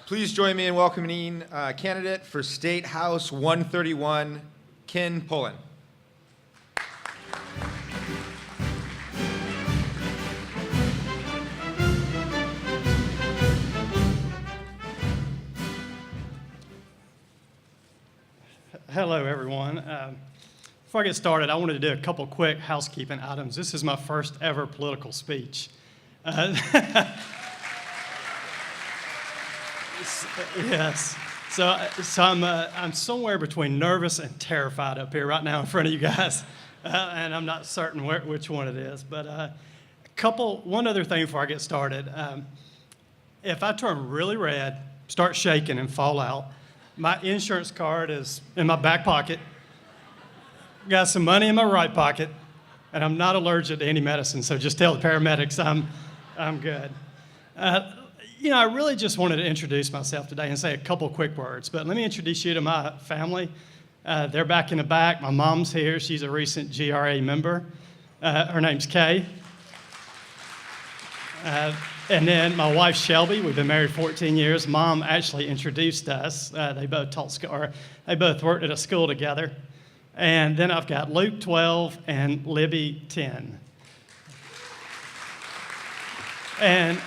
Please join me in welcoming candidate for State House 131, Ken Pullin. Hello, everyone. Before I get started, I wanted to do a couple quick housekeeping items. This is my first ever political speech. Yes. So I'm somewhere between nervous and terrified up here right now in front of you guys, and I'm not certain which one it is. But one other thing before I get started. If I turn really red, start shaking, and fall out, my insurance card is in my back pocket. Got some money in my right pocket, and I'm not allergic to any medicine. So just tell the paramedics I'm good. I really just wanted to introduce myself today and say a couple quick words. But let me introduce you to my family. They're back in the back. My mom's here. She's a recent GRA member. Her name's Kay. And then my wife, Shelby. We've been married 14 years. Mom actually introduced us. They both worked at a school together. And then I've got Luke, 12, and Libby, 10. And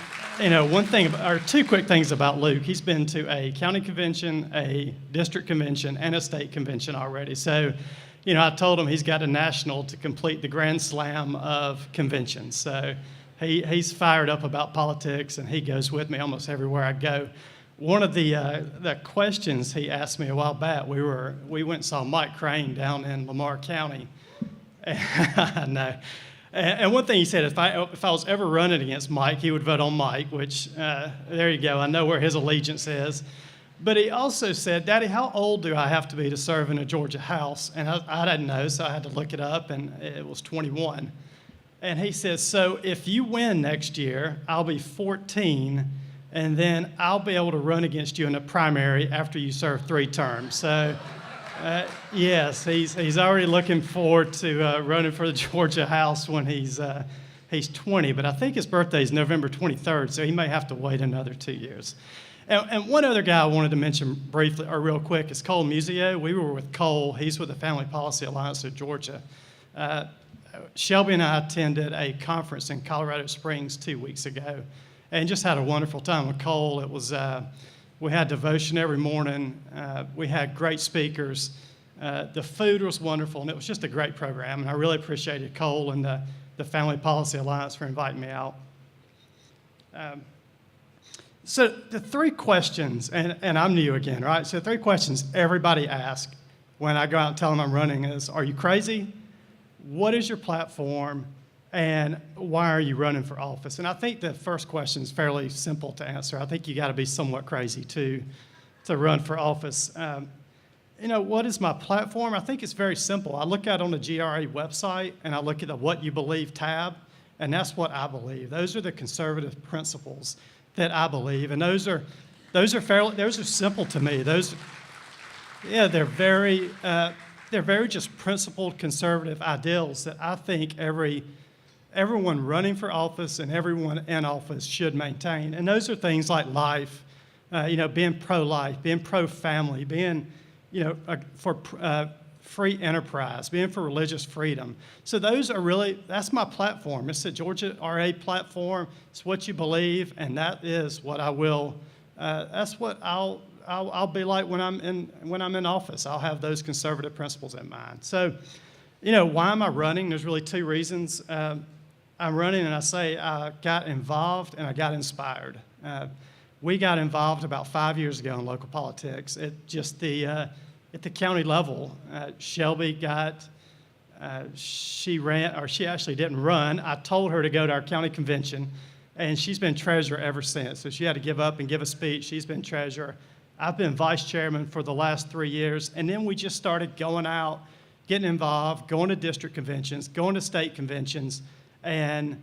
two quick things about Luke. He's been to a county convention, a district convention, and a state convention already. So, I told him he's got a national to complete the grand slam of conventions. So he's fired up about politics, and he goes with me almost everywhere I go. One of the questions he asked me a while back, we went and saw Mike Crane down in Lamar County. I know. And one thing he said, if I was ever running against Mike, he would vote on Mike, which, there you go. I know where his allegiance is. But he also said, Daddy, how old do I have to be to serve in a Georgia House? And I didn't know, so I had to look it up, and it was 21. And he says, so if you win next year, I'll be 14, and then I'll be able to run against you in a primary after you serve 3 terms. So, yes, he's already looking forward to running for the Georgia House when he's 20. But I think his birthday is November 23rd, so he may have to wait another 2 years. And one other guy I wanted to mention briefly, or real quick, is Cole Musio. We were with Cole. He's with the Family Policy Alliance of Georgia. Shelby and I attended a conference in Colorado Springs 2 weeks ago and just had a wonderful time with Cole. It was, we had devotion every morning. We had great speakers. The food was wonderful, and it was just a great program. And I really appreciated Cole and the Family Policy Alliance for inviting me out. So the 3 questions, and I'm new again, right? So 3 questions everybody asks when I go out and tell them I'm running is, are you crazy? What is your platform, and why are you running for office? And I think the first question is fairly simple to answer. I think you got to be somewhat crazy to run for office. What is my platform? I think it's very simple. I look at it on the GRA website, and I look at the What You Believe tab, and that's what I believe. Those are the conservative principles that I believe, and those are simple to me. They're very just principled conservative ideals that I think everyone running for office and everyone in office should maintain. And those are things like life, being pro-life, being pro-family, being, for free enterprise, being for religious freedom. So that's my platform. It's the Georgia RA platform. It's what you believe, and that is what I will, that's what I'll be like when I'm in office. I'll have those conservative principles in mind. So, why am I running? There's really 2 reasons. I'm running, and I got involved and I got inspired. We got involved about 5 years ago in local politics at the county level. Shelby she actually didn't run. I told her to go to our county convention, and she's been treasurer ever since. So she had to give up and give a speech. She's been treasurer. I've been vice chairman for the last 3 years, and then we just started going out, getting involved, going to district conventions, going to state conventions, and,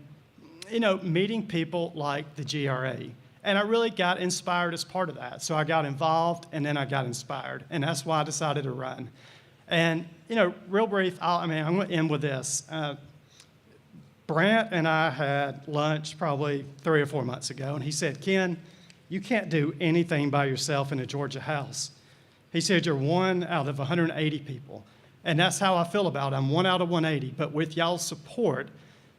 meeting people like the GRA. And I really got inspired as part of that. So I got involved, and then I got inspired, and that's why I decided to run. And, real brief, I'm going to end with this. Brant and I had lunch probably 3 or 4 months ago, and he said, Ken, you can't do anything by yourself in the Georgia House. He said, you're one out of 180 people. And that's how I feel about it. I'm one out of 180. But with y'all's support,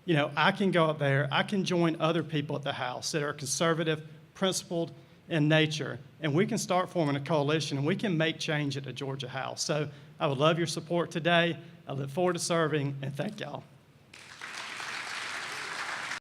I can go up there, I can join other people at the House that are conservative, principled in nature, and we can start forming a coalition, and we can make change at the Georgia House. So I would love your support today. I look forward to serving, and thank y'all.